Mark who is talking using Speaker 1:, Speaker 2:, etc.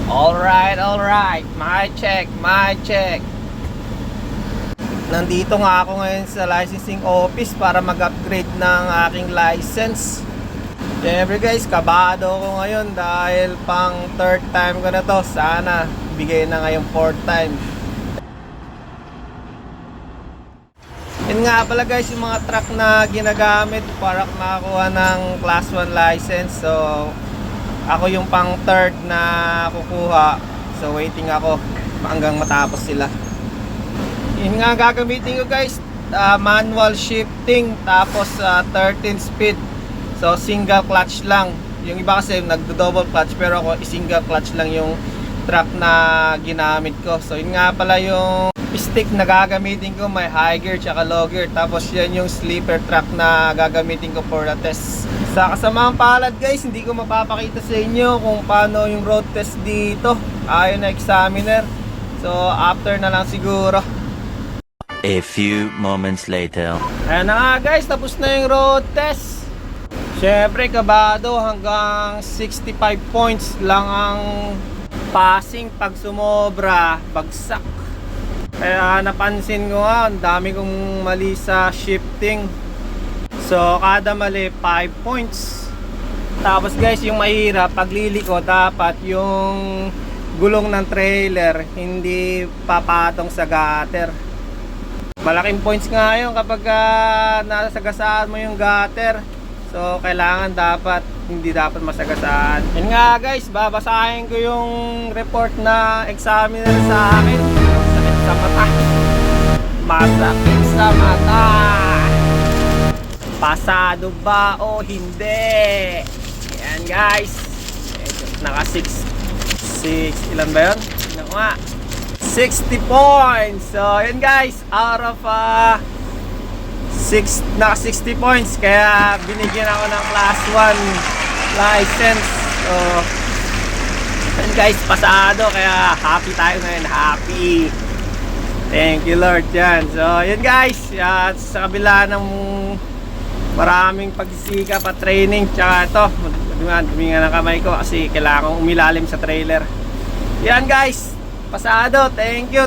Speaker 1: Alright. My check. Nandito nga ako ngayon sa licensing office para mag-upgrade ng aking license. Siyempre guys, kabado ako ngayon dahil pang third time ko na to. Sana bigay na ngayong fourth time. Yun nga pala guys, yung mga truck na ginagamit para makakuha ng class 1 license. So ako yung pang third na kukuha. So waiting ako hanggang matapos sila. Yun nga gagamitin ko guys, manual shifting tapos 13 speed. So single clutch lang. Yung iba kasi nagdo-double clutch, pero ako single clutch lang yung truck na ginamit ko. So yun nga pala yung stick na gagamitin ko, may high gear tsaka low gear. Tapos yan yung sleeper truck na gagamitin ko for the test. Sa kasamaang palad guys, hindi ko mapapakita sa inyo kung paano yung road test dito. Ayon na examiner. So after na lang siguro.
Speaker 2: A few moments later.
Speaker 1: Ayan na nga guys, tapos na yung road test. Syempre kabado, hanggang 65 points lang ang passing. Pag sumobra, bagsak. Kaya napansin ko nga, ang dami kong mali sa shifting. So kada mali 5 points. Tapos guys, yung mahirap, pagliliko dapat yung gulong ng trailer hindi papatong sa gutter. Malaking points nga yun kapag nasagasaan mo yung gutter. So kailangan hindi dapat masagasaan. Yun nga guys, babasahin ko yung report na examiner sa akin. Masakit sa mata. Masakit sa mata. Pasado ba o hindi? Yan guys. Naka 6 ilan ba yun? Tignan ko nga. 60 points. So yun guys, out of naka 60 points, kaya binigyan ako ng class 1 license. So yun guys, pasado, kaya happy tayo ngayon. Happy. Thank you Lord. Yan. So yun guys, sa kabila ng maraming pagsisikap at training, tsaka ito dumi nga ng kamay ko kasi kailangan umilalim sa trailer. Yan guys, pasado. Thank you.